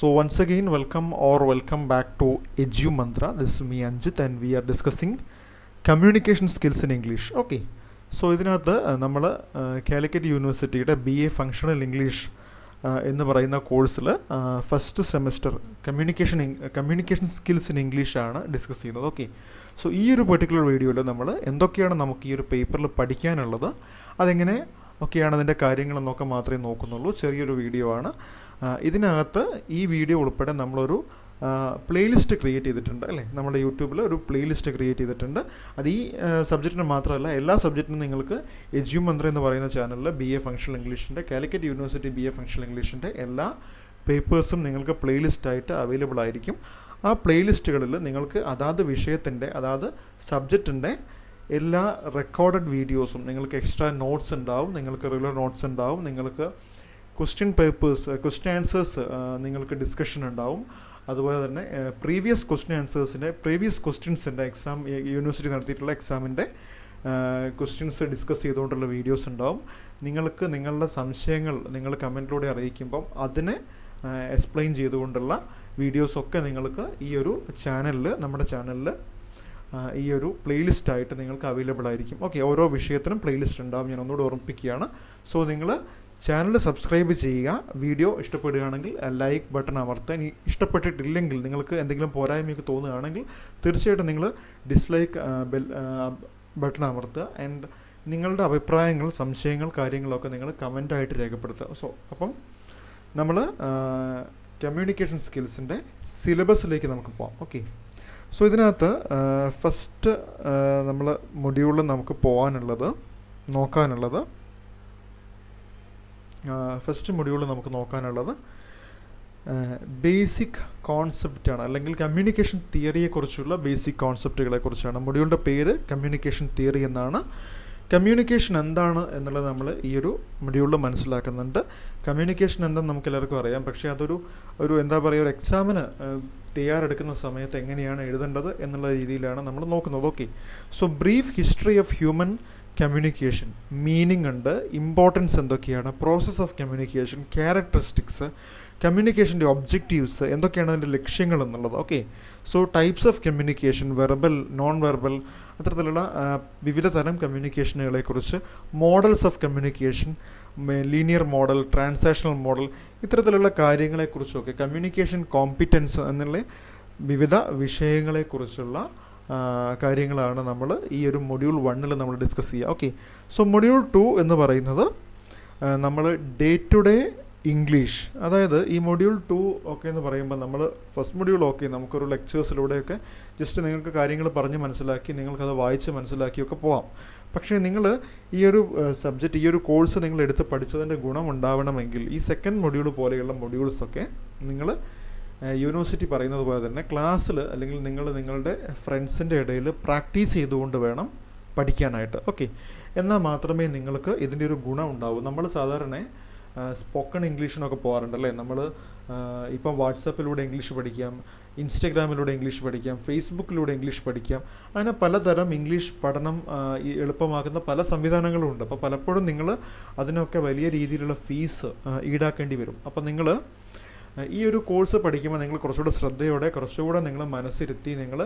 So once again, welcome back to Edu Mantra. This is me Anjit and we are discussing communication skills in English. Okay. So ഇതിനകത്ത് നമ്മൾ കാലിക്കറ്റ് യൂണിവേഴ്സിറ്റിയുടെ BA functional English എന്ന് പറയുന്ന കോഴ്സിൽ first semester communication skills in ഇംഗ്ലീഷാണ് discuss ചെയ്യുന്നത്. Okay. So ഈ ഒരു പെർട്ടിക്കുലർ വീഡിയോയിൽ നമ്മൾ എന്തൊക്കെയാണ് നമുക്ക് ഈ ഒരു പേപ്പറിൽ പഠിക്കാനുള്ളത്, അതെങ്ങനെ ഒക്കെയാണ് അതിൻ്റെ കാര്യങ്ങളെന്നൊക്കെ മാത്രമേ നോക്കുന്നുള്ളൂ. ചെറിയൊരു വീഡിയോ ആണ്. ഇതിനകത്ത് ഈ വീഡിയോ ഉൾപ്പെടെ നമ്മളൊരു പ്ലേലിസ്റ്റ് ക്രിയേറ്റ് ചെയ്തിട്ടുണ്ട് അല്ലേ, നമ്മുടെ യൂട്യൂബിൽ ഒരു പ്ലേലിസ്റ്റ് ക്രിയേറ്റ് ചെയ്തിട്ടുണ്ട്. അത് ഈ സബ്ജക്റ്റിന് മാത്രമല്ല, എല്ലാ സബ്ജക്റ്റിനും നിങ്ങൾക്ക് എജു മന്ത്ര എന്ന് പറയുന്ന ചാനലിൽ BA ഫങ്ഷണൽ ഇംഗ്ലീഷിൻ്റെ കാലിക്കറ്റ് യൂണിവേഴ്സിറ്റി BA ഫങ്ഷണൽ ഇംഗ്ലീഷിൻ്റെ എല്ലാ പേപ്പേഴ്സും നിങ്ങൾക്ക് പ്ലേലിസ്റ്റായിട്ട് അവൈലബിൾ ആയിരിക്കും. ആ പ്ലേലിസ്റ്റുകളിൽ നിങ്ങൾക്ക് അതാത് വിഷയത്തിൻ്റെ അതാത് സബ്ജക്റ്റിൻ്റെ എല്ലാ റെക്കോർഡഡ് വീഡിയോസും, നിങ്ങൾക്ക് എക്സ്ട്രാ നോട്ട്സ് ഉണ്ടാവും, നിങ്ങൾക്ക് റെഗുലർ നോട്ട്സ് ഉണ്ടാവും, നിങ്ങൾക്ക് ക്വസ്റ്റ്യൻ ആൻസേഴ്സ് നിങ്ങൾക്ക് ഡിസ്കഷൻ ഉണ്ടാവും. അതുപോലെ തന്നെ പ്രീവിയസ് ക്വസ്റ്റ്യൻസിൻ്റെ എക്സാം യൂണിവേഴ്സിറ്റി നടത്തിയിട്ടുള്ള എക്സാമിൻ്റെ ക്വസ്റ്റ്യൻസ് ഡിസ്കസ് ചെയ്തുകൊണ്ടുള്ള വീഡിയോസ് ഉണ്ടാവും. നിങ്ങൾക്ക് നിങ്ങളുടെ സംശയങ്ങൾ നിങ്ങൾ കമൻറ്റിലൂടെ അറിയിക്കുമ്പം അതിനെ എക്സ്പ്ലെയിൻ ചെയ്തുകൊണ്ടുള്ള വീഡിയോസൊക്കെ നിങ്ങൾക്ക് ഈ ഒരു ചാനലിൽ, നമ്മുടെ ചാനലിൽ ഈ ഒരു പ്ലേലിസ്റ്റായിട്ട് നിങ്ങൾക്ക് അവൈലബിൾ ആയിരിക്കും. ഓക്കെ. ഓരോ വിഷയത്തിനും പ്ലേലിസ്റ്റ് ഉണ്ടാവും. ഞാൻ ഒന്നുകൂടെ ഓർമ്മിപ്പിക്കുകയാണ്. സോ നിങ്ങൾ ചാനൽ സബ്സ്ക്രൈബ് ചെയ്യുക. വീഡിയോ ഇഷ്ടപ്പെടുകയാണെങ്കിൽ ലൈക്ക് ബട്ടൺ അമർത്താൻ, ഇഷ്ടപ്പെട്ടിട്ടില്ലെങ്കിൽ നിങ്ങൾക്ക് എന്തെങ്കിലും പോരായ്മയൊക്കെ തോന്നുകയാണെങ്കിൽ തീർച്ചയായിട്ടും നിങ്ങൾ ഡിസ്ലൈക്ക് ബട്ടൺ അമർത്തുക. ആൻഡ് നിങ്ങളുടെ അഭിപ്രായങ്ങൾ, സംശയങ്ങൾ, കാര്യങ്ങളൊക്കെ നിങ്ങൾ കമൻ്റായിട്ട് രേഖപ്പെടുത്തുക. സോ അപ്പം നമ്മൾ കമ്മ്യൂണിക്കേഷൻ സ്കിൽസിൻ്റെ സിലബസിലേക്ക് നമുക്ക് പോകാം. ഓക്കെ. സോ ഇതിനകത്ത് ഫസ്റ്റ് നമ്മൾ മൊഡ്യൂളിൽ നമുക്ക് നോക്കാനുള്ളത് ബേസിക് കോൺസെപ്റ്റാണ്, അല്ലെങ്കിൽ കമ്മ്യൂണിക്കേഷൻ തിയറിയെക്കുറിച്ചുള്ള ബേസിക് കോൺസെപ്റ്റുകളെക്കുറിച്ചാണ്. മൊഡ്യൂളിൻ്റെ പേര് കമ്മ്യൂണിക്കേഷൻ തിയറി എന്നാണ്. കമ്മ്യൂണിക്കേഷൻ എന്താണ് എന്നുള്ളത് നമ്മൾ ഈ ഒരു മൊഡ്യൂളിൽ മനസ്സിലാക്കുന്നുണ്ട്. കമ്മ്യൂണിക്കേഷൻ എന്താണെന്ന് നമുക്ക് എല്ലാവർക്കും അറിയാം, പക്ഷേ അതൊരു എന്താ പറയുക, ഒരു എക്സാമിന് തയ്യാറെടുക്കുന്ന സമയത്ത് എങ്ങനെയാണ് എഴുതേണ്ടത് എന്നുള്ള രീതിയിലാണ് നമ്മൾ നോക്കുന്നത്. Okay. So brief history of human communication, meaning ഉണ്ട്, ഇമ്പോർട്ടൻസ് എന്തൊക്കെയാണ്, പ്രോസസ് ഓഫ് കമ്മ്യൂണിക്കേഷൻ, ക്യാരക്ടറിസ്റ്റിക്സ്, കമ്മ്യൂണിക്കേഷൻ്റെ ഒബ്ജക്റ്റീവ്സ്, എന്തൊക്കെയാണ് അതിൻ്റെ ലക്ഷ്യങ്ങൾ എന്നുള്ളത്. Okay. So types of communication, verbal, non verbal, അത്തരത്തിലുള്ള വിവിധ തരം കമ്മ്യൂണിക്കേഷനുകളെക്കുറിച്ച്, models of communication, linear model, transactional model, ഇത്തരത്തിലുള്ള കാര്യങ്ങളെക്കുറിച്ചൊക്കെ, കമ്മ്യൂണിക്കേഷൻ കോമ്പിറ്റൻസ് എന്നുള്ള വിവിധ വിഷയങ്ങളെക്കുറിച്ചുള്ള കാര്യങ്ങളാണ് നമ്മൾ ഈ ഒരു മൊഡ്യൂൾ 1 നമ്മൾ ഡിസ്കസ് ചെയ്യുക. ഓക്കെ. സോ മൊഡ്യൂൾ 2 എന്ന് പറയുന്നത് നമ്മൾ ഡേ ടു ഡേ ഇംഗ്ലീഷ്, അതായത് ഈ മൊഡ്യൂൾ 2 ഒക്കെ എന്ന് പറയുമ്പോൾ നമ്മൾ ഫസ്റ്റ് മൊഡ്യൂൾ ഓക്കെ നമുക്കൊരു ലെക്ചേഴ്സിലൂടെയൊക്കെ ജസ്റ്റ് നിങ്ങൾക്ക് കാര്യങ്ങൾ പറഞ്ഞ് മനസ്സിലാക്കി, നിങ്ങൾക്കത് വായിച്ച് മനസ്സിലാക്കിയൊക്കെ പോവാം. പക്ഷേ നിങ്ങൾ ഈ ഒരു സബ്ജക്റ്റ്, ഈ ഒരു കോഴ്സ് നിങ്ങൾ എടുത്ത് പഠിച്ചതിൻ്റെ ഗുണം ഉണ്ടാവണമെങ്കിൽ ഈ സെക്കൻഡ് മൊഡ്യൂൾ പോലെയുള്ള മൊഡ്യൂൾസൊക്കെ നിങ്ങൾ യൂണിവേഴ്സിറ്റി പറയുന്നത് പോലെ തന്നെ ക്ലാസ്സിൽ, അല്ലെങ്കിൽ നിങ്ങളുടെ ഫ്രണ്ട്സിൻ്റെ ഇടയിൽ പ്രാക്ടീസ് ചെയ്തുകൊണ്ട് വേണം പഠിക്കാനായിട്ട്. ഓക്കെ. എന്നാൽ മാത്രമേ നിങ്ങൾക്ക് ഇതിൻ്റെ ഒരു ഗുണം ഉണ്ടാവൂ. നമ്മൾ സാധാരണ സ്പോക്കൺ ഇംഗ്ലീഷിനൊക്കെ പോകാറുണ്ടല്ലേ. നമ്മൾ ഇപ്പം വാട്സാപ്പിലൂടെ ഇംഗ്ലീഷ് പഠിക്കാം, ഇൻസ്റ്റഗ്രാമിലൂടെ ഇംഗ്ലീഷ് പഠിക്കാം, ഫേസ്ബുക്കിലൂടെ ഇംഗ്ലീഷ് പഠിക്കാം. അങ്ങനെ പലതരം ഇംഗ്ലീഷ് പഠനം എളുപ്പമാക്കുന്ന പല സംവിധാനങ്ങളും ഉണ്ട്. അപ്പോൾ പലപ്പോഴും നിങ്ങൾ അതിനൊക്കെ വലിയ രീതിയിലുള്ള ഫീസ് ഈടാക്കേണ്ടി വരും. അപ്പോൾ നിങ്ങൾ ഈ ഒരു കോഴ്സ് പഠിക്കുമ്പോൾ നിങ്ങൾ കുറച്ചുകൂടെ ശ്രദ്ധയോടെ, കുറച്ചുകൂടെ നിങ്ങൾ മനസ്സിരുത്തി, നിങ്ങൾ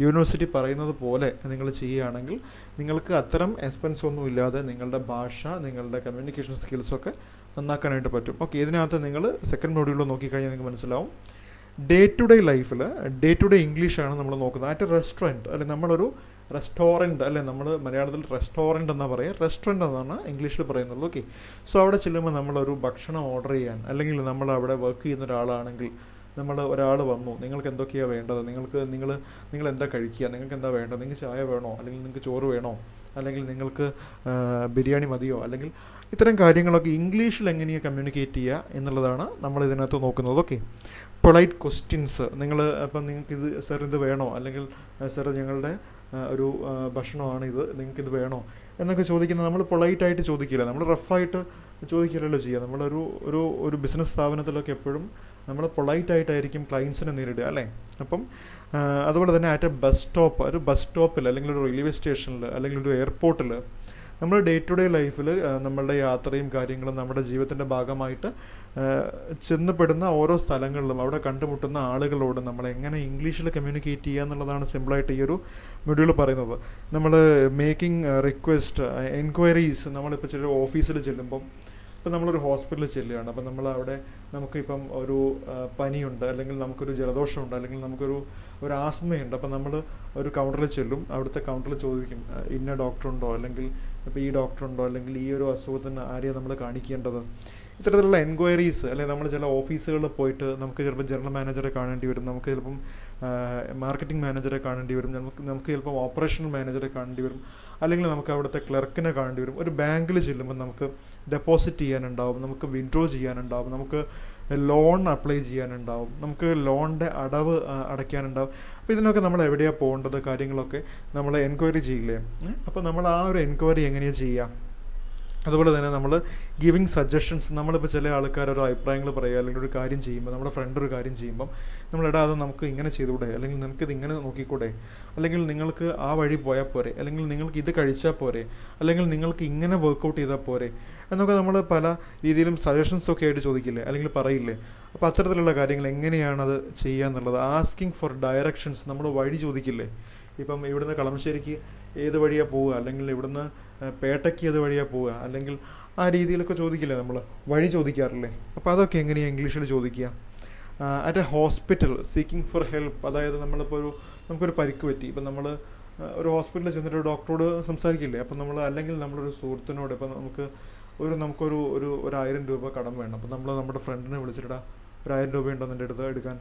യൂണിവേഴ്സിറ്റി പറയുന്നത് പോലെ നിങ്ങൾ ചെയ്യുകയാണെങ്കിൽ നിങ്ങൾക്ക് അത്തരം എക്സ്പെൻസ് ഒന്നും ഇല്ലാതെ നിങ്ങളുടെ ഭാഷ, നിങ്ങളുടെ കമ്മ്യൂണിക്കേഷൻ സ്കിൽസൊക്കെ നന്നാക്കാനായിട്ട് പറ്റും. ഓക്കെ. ഇതിനകത്ത് നിങ്ങൾ സെക്കൻഡ് മൊഡ്യൂളിൽ നോക്കിക്കഴിഞ്ഞാൽ നിങ്ങൾക്ക് മനസ്സിലാവും. ഡേ ടു ഡേ ലൈഫിൽ ഡേ ടു ഡേ ഇംഗ്ലീഷാണ് നമ്മൾ നോക്കുന്നത്. ആറ്റ് റെസ്റ്റോറൻറ്റ്, അല്ലെങ്കിൽ നമ്മളൊരു റെസ്റ്റോറൻറ്റ്, അല്ലെ നമ്മൾ മലയാളത്തിൽ റെസ്റ്റോറൻറ്റ് എന്നാണ് പറയുക, റെസ്റ്റോറൻറ്റ് എന്നാണ് ഇംഗ്ലീഷിൽ പറയുന്നുള്ളൂ. ഓക്കെ. സോ അവിടെ ചെല്ലുമ്പോൾ നമ്മളൊരു ഭക്ഷണം ഓർഡർ ചെയ്യാൻ, അല്ലെങ്കിൽ നമ്മൾ അവിടെ വർക്ക് ചെയ്യുന്ന ഒരാളാണെങ്കിൽ, ഒരാൾ വന്നു, നിങ്ങൾക്ക് എന്തൊക്കെയാണ് വേണ്ടത്, നിങ്ങൾ എന്താ കഴിക്കുക, നിങ്ങൾക്ക് എന്താ വേണ്ടത്, നിങ്ങൾക്ക് ചായ വേണോ, അല്ലെങ്കിൽ നിങ്ങൾക്ക് ചോറ് വേണോ, അല്ലെങ്കിൽ നിങ്ങൾക്ക് ബിരിയാണി മതിയോ, അല്ലെങ്കിൽ ഇത്തരം കാര്യങ്ങളൊക്കെ ഇംഗ്ലീഷിൽ എങ്ങനെയാണ് കമ്മ്യൂണിക്കേറ്റ് ചെയ്യുക എന്നുള്ളതാണ് നമ്മൾ ഇതിനകത്ത് നോക്കുന്നത്. ഓക്കെ. പൊളൈറ്റ് ക്വസ്റ്റ്യൻസ്, നിങ്ങൾക്കിത് സാർ ഇത് വേണോ, അല്ലെങ്കിൽ സാർ ഞങ്ങളുടെ ഒരു ഭക്ഷണമാണ് ഇത്, നിങ്ങൾക്കിത് വേണോ എന്നൊക്കെ ചോദിക്കുന്നത് നമ്മൾ പൊളൈറ്റായിട്ട് ചോദിക്കില്ല, നമ്മൾ റഫായിട്ട് ചോദിക്കില്ലല്ലോ ചെയ്യുക. നമ്മളൊരു ബിസിനസ് സ്ഥാപനത്തിലൊക്കെ എപ്പോഴും നമ്മൾ പൊളൈറ്റായിട്ടായിരിക്കും ക്ലയൻസിനെ നേരിടുക അല്ലേ. അപ്പം അതുപോലെ തന്നെ ഒരു ബസ് സ്റ്റോപ്പിൽ, അല്ലെങ്കിൽ ഒരു റെയിൽവേ സ്റ്റേഷനിൽ, അല്ലെങ്കിൽ ഒരു എയർപോർട്ടിൽ നമ്മൾ ഡേ ടു ഡേ ലൈഫിൽ നമ്മളുടെ യാത്രയും കാര്യങ്ങളും നമ്മുടെ ജീവിതത്തിൻ്റെ ഭാഗമായിട്ട് ചെന്നപ്പെടുന്ന ഓരോ സ്ഥലങ്ങളിലും അവിടെ കണ്ടുമുട്ടുന്ന ആളുകളോട് നമ്മൾ എങ്ങനെ ഇംഗ്ലീഷിൽ കമ്മ്യൂണിക്കേറ്റ് ചെയ്യുക എന്നുള്ളതാണ് സിമ്പിളായിട്ട് ഈ ഒരു മൊഡ്യൂൾ പറയുന്നത്. നമ്മൾ മേക്കിംഗ് റിക്വസ്റ്റ്, എൻക്വയറീസ്, നമ്മളിപ്പോൾ ചില ഓഫീസിൽ ചെല്ലുമ്പം, ഇപ്പം നമ്മളൊരു ഹോസ്പിറ്റലിൽ ചെല്ലുകയാണ്, അപ്പം നമ്മൾ അവിടെ നമുക്കിപ്പം ഒരു പനിയുണ്ട്, അല്ലെങ്കിൽ നമുക്കൊരു ജലദോഷമുണ്ട്, അല്ലെങ്കിൽ നമുക്കൊരു ആസ്മയുണ്ട്. അപ്പം നമ്മൾ ഒരു കൗണ്ടറിൽ ചെല്ലും, അവിടുത്തെ കൗണ്ടറിൽ ചോദിക്കും ഇന്ന ഡോക്ടറുണ്ടോ, അല്ലെങ്കിൽ ഇപ്പോൾ ഈ ഡോക്ടറുണ്ടോ, അല്ലെങ്കിൽ ഈ ഒരു അസുഖത്തിന് ആരെയാണ് നമ്മൾ കാണിക്കേണ്ടത്. ഇത്തരത്തിലുള്ള എൻക്വയറീസ്, അല്ലെങ്കിൽ നമ്മൾ ചില ഓഫീസുകളിൽ പോയിട്ട് നമുക്ക് ചിലപ്പോൾ ജനറൽ മാനേജറെ കാണേണ്ടി വരും, നമുക്ക് ചിലപ്പം മാർക്കറ്റിംഗ് മാനേജറെ കാണേണ്ടി വരും, നമുക്ക് ചിലപ്പം ഓപ്പറേഷണൽ മാനേജറെ കാണേണ്ടി വരും, അല്ലെങ്കിൽ നമുക്ക് അവിടുത്തെ ക്ലർക്കിനെ കാണേണ്ടി വരും. ഒരു ബാങ്കിൽ ചെല്ലുമ്പോൾ നമുക്ക് ഡെപ്പോസിറ്റ് ചെയ്യാനുണ്ടാവും, നമുക്ക് വിഡ്രോ ചെയ്യാനുണ്ടാവും, നമുക്ക് ലോൺ അപ്ലൈ ചെയ്യാനുണ്ടാവും, നമുക്ക് ലോണിൻ്റെ അടവ് അടയ്ക്കാനുണ്ടാവും. അപ്പോൾ ഇതിനൊക്കെ നമ്മൾ എവിടെയാണ് പോകേണ്ടത്, കാര്യങ്ങളൊക്കെ നമ്മൾ എൻക്വയറി ചെയ്യില്ലേ. അപ്പോൾ നമ്മൾ ആ ഒരു എൻക്വയറി എങ്ങനെയാണ് ചെയ്യുക? അതുപോലെ തന്നെ നമ്മൾ ഗിവിങ് സജഷൻസ്, നമ്മളിപ്പോൾ ചില ആൾക്കാർ ഓരോ അഭിപ്രായങ്ങൾ പറയുക, അല്ലെങ്കിൽ ഒരു കാര്യം ചെയ്യുമ്പോൾ, നമ്മുടെ ഫ്രണ്ട് ഒരു കാര്യം ചെയ്യുമ്പം നമ്മളിടാ അത് നമുക്ക് ഇങ്ങനെ ചെയ്തുകൂടെ, അല്ലെങ്കിൽ നിനക്കിത് ഇങ്ങനെ നോക്കിക്കൂടെ, അല്ലെങ്കിൽ നിങ്ങൾക്ക് ആ വഴി പോയാൽ പോരെ, അല്ലെങ്കിൽ നിങ്ങൾക്ക് ഇത് കഴിച്ചാൽ പോരെ, അല്ലെങ്കിൽ നിങ്ങൾക്ക് ഇങ്ങനെ വർക്കൗട്ട് ചെയ്താൽ പോരെ എന്നൊക്കെ നമ്മൾ പല രീതിയിലും സജഷൻസൊക്കെ ആയിട്ട് ചോദിക്കില്ലേ, അല്ലെങ്കിൽ പറയില്ലേ. അപ്പോൾ അത്തരത്തിലുള്ള കാര്യങ്ങൾ എങ്ങനെയാണത് ചെയ്യുക എന്നുള്ളത്, ആസ്കിങ് ഫോർ ഡയറക്ഷൻസ്, നമ്മൾ വഴി ചോദിക്കില്ലേ. ഇപ്പം ഇവിടുന്ന് കളമശ്ശേരിക്ക് ഏത് വഴിയാണ് പോവുക, അല്ലെങ്കിൽ ഇവിടുന്ന് പേട്ടയ്ക്ക് ഏത് വഴിയാണ് പോവുക, അല്ലെങ്കിൽ ആ രീതിയിലൊക്കെ ചോദിക്കില്ലേ, നമ്മൾ വഴി ചോദിക്കാറില്ലേ. അപ്പോൾ അതൊക്കെ എങ്ങനെയാണ് ഇംഗ്ലീഷിൽ ചോദിക്കുക? At A hospital seeking for help, അതായത് നമ്മളിപ്പോൾ നമുക്കൊരു പരിക്ക് പറ്റി, ഇപ്പം നമ്മൾ ഒരു ഹോസ്പിറ്റലിൽ ചെന്നിട്ട് ഒരു ഡോക്ടറോട് സംസാരിക്കില്ലേ. അപ്പം നമ്മൾ, അല്ലെങ്കിൽ നമ്മളൊരു സുഹൃത്തിനോട്, ഇപ്പം നമുക്കൊരു 1000 രൂപ കടം വേണം, അപ്പം നമ്മൾ നമ്മുടെ ഫ്രണ്ടിനെ വിളിച്ചിട്ടാ 1000 രൂപയുണ്ടോ എൻ്റെ അടുത്ത് എടുക്കാൻ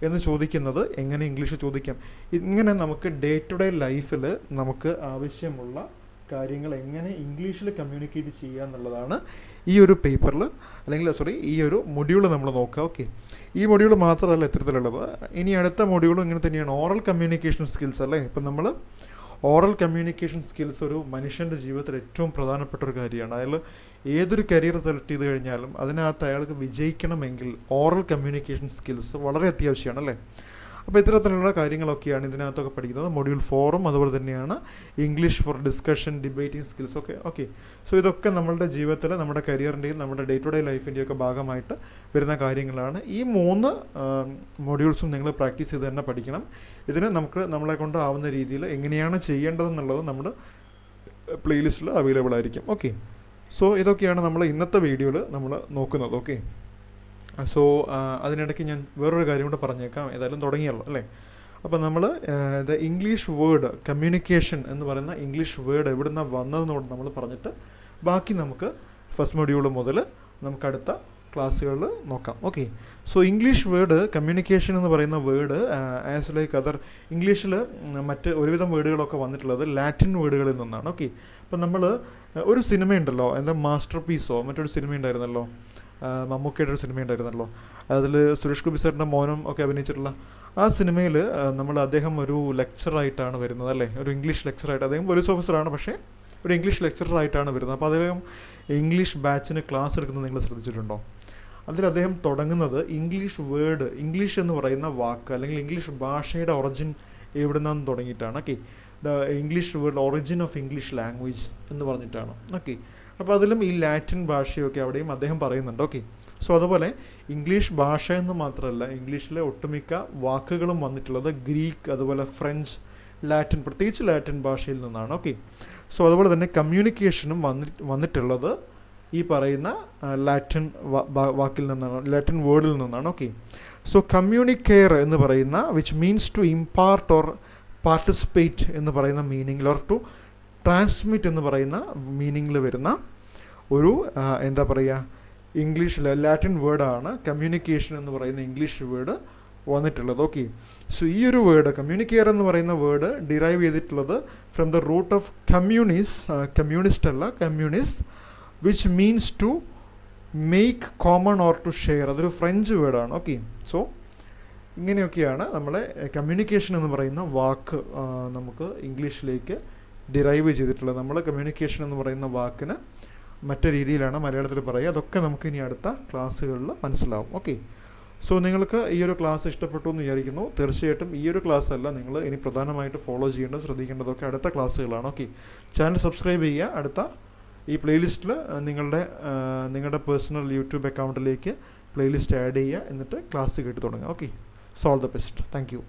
എന്ന് ചോദിക്കുന്നത് എങ്ങനെ ഇംഗ്ലീഷ് ചോദിക്കാം. ഇങ്ങനെ നമുക്ക് ഡേ ടു ഡേ ലൈഫിൽ നമുക്ക് ആവശ്യമുള്ള കാര്യങ്ങൾ എങ്ങനെ ഇംഗ്ലീഷിൽ കമ്മ്യൂണിക്കേറ്റ് ചെയ്യുക എന്നുള്ളതാണ് ഈ ഒരു പേപ്പറിൽ, അല്ലെങ്കിൽ ഈ ഒരു മൊഡ്യൂൾ നമ്മൾ നോക്കുക. ഓക്കെ, ഈ മൊഡ്യൂൾ മാത്രമല്ല ഇത്തരത്തിലുള്ളത്. ഇനി അടുത്ത മൊഡ്യൂളും ഇങ്ങനെ തന്നെയാണ്, ഓറൽ കമ്മ്യൂണിക്കേഷൻ സ്കിൽസ് അല്ലേ. ഇപ്പം നമ്മൾ ഓറൽ കമ്മ്യൂണിക്കേഷൻ സ്കിൽസ് ഒരു മനുഷ്യൻ്റെ ജീവിതത്തിൽ ഏറ്റവും പ്രധാനപ്പെട്ട ഒരു കാര്യമാണ്. അയാൾ ഏതൊരു കരിയർ സെലക്ട് ചെയ്ത് കഴിഞ്ഞാലും അതിനകത്ത് അയാൾക്ക് വിജയിക്കണമെങ്കിൽ ഓറൽ കമ്മ്യൂണിക്കേഷൻ സ്കിൽസ് വളരെ അത്യാവശ്യമാണ് അല്ലേ. അപ്പോൾ ഇത്തരത്തിലുള്ള കാര്യങ്ങളൊക്കെയാണ് ഇതിനകത്തൊക്കെ പഠിക്കുന്നത്. മൊഡ്യൂൾ 4ഉം അതുപോലെ തന്നെയാണ് English for discussion, debating skills ഒക്കെ. ഓക്കെ, സോ ഇതൊക്കെ നമ്മളുടെ ജീവിതത്തിൽ, നമ്മുടെ കരിയറിൻ്റെയും നമ്മുടെ ഡേ ടു ഡേ ലൈഫിൻ്റെയും ഒക്കെ ഭാഗമായിട്ട് വരുന്ന കാര്യങ്ങളാണ്. ഈ 3 മൊഡ്യൂൾസും നിങ്ങൾ പ്രാക്ടീസ് ചെയ്ത് തന്നെ പഠിക്കണം. ഇതിന് നമ്മളെ കൊണ്ട് ആവുന്ന രീതിയിൽ എങ്ങനെയാണ് ചെയ്യേണ്ടതെന്നുള്ളത് നമ്മുടെ പ്ലേലിസ്റ്റിൽ അവൈലബിൾ ആയിരിക്കും. ഓക്കെ, സോ ഇതൊക്കെയാണ് നമ്മൾ ഇന്നത്തെ വീഡിയോയിൽ നമ്മൾ നോക്കുന്നത്. ഓക്കെ, സോ അതിനിടയ്ക്ക് ഞാൻ വേറൊരു കാര്യം കൂടെ പറഞ്ഞേക്കാം, ഏതായാലും തുടങ്ങിയല്ലോ അല്ലേ. അപ്പോൾ നമ്മൾ ഇംഗ്ലീഷ് വേർഡ് കമ്മ്യൂണിക്കേഷൻ എന്ന് പറയുന്ന ഇംഗ്ലീഷ് വേർഡ് എവിടെ നിന്നാണ് വന്നതെന്നോട് നമ്മൾ പറഞ്ഞിട്ട് ബാക്കി നമുക്ക് ഫസ്റ്റ് മൊഡ്യൂൾ മുതൽ നമുക്ക് അടുത്ത ക്ലാസ്സുകളിൽ നോക്കാം. Okay, so English word communication എന്ന് പറയുന്ന വേർഡ് ആസ് ലൈക്ക് അതർ ഇംഗ്ലീഷിൽ മറ്റ് ഒരുവിധം വേർഡുകളൊക്കെ വന്നിട്ടുള്ളത് ലാറ്റിൻ വേർഡുകളിൽ നിന്നാണ്. ഓക്കെ, അപ്പം നമ്മൾ ഒരു സിനിമയുണ്ടല്ലോ, എന്താ മാസ്റ്റർ പീസോ മറ്റൊരു സിനിമ ഉണ്ടായിരുന്നല്ലോ, മമ്മൂക്കയുടെ ഒരു സിനിമ ഉണ്ടായിരുന്നല്ലോ, അതിൽ സുരേഷ് ഗോപി സാറിൻ്റെ മോനും ഒക്കെ അഭിനയിച്ചിട്ടുള്ള ആ സിനിമയിൽ അദ്ദേഹം ഒരു ലെക്ചറായിട്ടാണ് വരുന്നത് അല്ലേ, ഒരു ഇംഗ്ലീഷ് ലെക്ചറായിട്ട്. അദ്ദേഹം പോലീസ് ഓഫീസറാണ്, പക്ഷേ ഒരു ഇംഗ്ലീഷ് ലെക്ചറായിട്ടാണ് വരുന്നത്. അപ്പോൾ അദ്ദേഹം ഇംഗ്ലീഷ് ബാച്ചിന് ക്ലാസ് എടുക്കുന്നത് നിങ്ങൾ ശ്രദ്ധിച്ചിട്ടുണ്ടോ? അതിൽ അദ്ദേഹം തുടങ്ങുന്നത് ഇംഗ്ലീഷ് വേർഡ്, ഇംഗ്ലീഷ് എന്ന് പറയുന്ന വാക്ക് അല്ലെങ്കിൽ ഇംഗ്ലീഷ് ഭാഷയുടെ ഒറിജിൻ എവിടെ നിന്നാന്ന് തുടങ്ങിയിട്ടാണ്. Okay, the English word origin of English language എന്ന് പറഞ്ഞിട്ടാണ്. ഓക്കെ, അപ്പോൾ അതിലും ഈ ലാറ്റിൻ ഭാഷയൊക്കെ അവിടെയും അദ്ദേഹം പറയുന്നുണ്ട്. ഓക്കെ, സോ അതുപോലെ ഇംഗ്ലീഷ് ഭാഷ എന്ന് മാത്രമല്ല, ഇംഗ്ലീഷിലെ ഒട്ടുമിക്ക വാക്കുകളും വന്നിട്ടുള്ളത് ഗ്രീക്ക്, അതുപോലെ ഫ്രഞ്ച്, ലാറ്റിൻ, പ്രത്യേകിച്ച് ലാറ്റിൻ ഭാഷയിൽ നിന്നാണ്. ഓക്കെ, സോ അതുപോലെ തന്നെ കമ്മ്യൂണിക്കേഷനും വന്നിട്ടുള്ളത് ഈ പറയുന്ന ലാറ്റിൻ വാക്കിൽ നിന്നാണ്, ലാറ്റിൻ വേർഡിൽ നിന്നാണ്. ഓക്കെ, സോ കമ്മ്യൂണിക്കെയർ എന്ന് പറയുന്ന which means to impart or participate എന്ന് പറയുന്ന മീനിങ്ങിൽ, ഓർ ടു ട്രാൻസ്മിറ്റ് എന്ന് പറയുന്ന മീനിങ്ങിൽ വരുന്ന ഒരു എന്താ പറയുക, ഇംഗ്ലീഷിലെ ലാറ്റിൻ വേർഡാണ് കമ്മ്യൂണിക്കേഷൻ എന്ന് പറയുന്ന ഇംഗ്ലീഷ് വേർഡ് വന്നിട്ടുള്ളത്. ഓക്കെ, സോ ഈ ഒരു വേർഡ് കമ്മ്യൂണിക്കെയർ എന്ന് പറയുന്ന വേർഡ് ഡിറൈവ് ചെയ്തിട്ടുള്ളത് from the root of communist അല്ല, communist, which means to make common or to share. അതൊരു ഫ്രഞ്ച് വേർഡാണ്. ഓക്കെ, സോ ഇങ്ങനെയൊക്കെയാണ് നമ്മളെ കമ്മ്യൂണിക്കേഷൻ എന്ന് പറയുന്ന വാക്ക് നമുക്ക് ഇംഗ്ലീഷിലേക്ക് ഡിറൈവ് ചെയ്തിട്ടുള്ളത്. നമ്മൾ കമ്മ്യൂണിക്കേഷൻ എന്ന് പറയുന്ന വാക്കിന് മറ്റു രീതിയിലാണ് മലയാളത്തിൽ പറയുക. അതൊക്കെ നമുക്ക് ഇനി അടുത്ത ക്ലാസ്സുകളിൽ മനസ്സിലാവും. ഓക്കെ, സോ നിങ്ങൾക്ക് ഈ ഒരു ക്ലാസ് ഇഷ്ടപ്പെട്ടു എന്ന് വിചാരിക്കുന്നു. തീർച്ചയായിട്ടും ഈ ഒരു ക്ലാസ് അല്ല നിങ്ങൾ ഇനി പ്രധാനമായിട്ട് ഫോളോ ചെയ്യേണ്ടത്, ശ്രദ്ധിക്കേണ്ടതൊക്കെ അടുത്ത ക്ലാസ്സുകളാണ്. ഓക്കെ, ചാനൽ സബ്സ്ക്രൈബ് ചെയ്യുക. അടുത്ത ഈ പ്ലേലിസ്റ്റിൽ നിങ്ങളുടെ പേഴ്സണൽ യൂട്യൂബ് അക്കൗണ്ടിലേക്ക് പ്ലേലിസ്റ്റ് ആഡ് ചെയ്യുക, എന്നിട്ട് ക്ലാസ് കേട്ട് തുടങ്ങുക. Okay, so all the best. Thank you.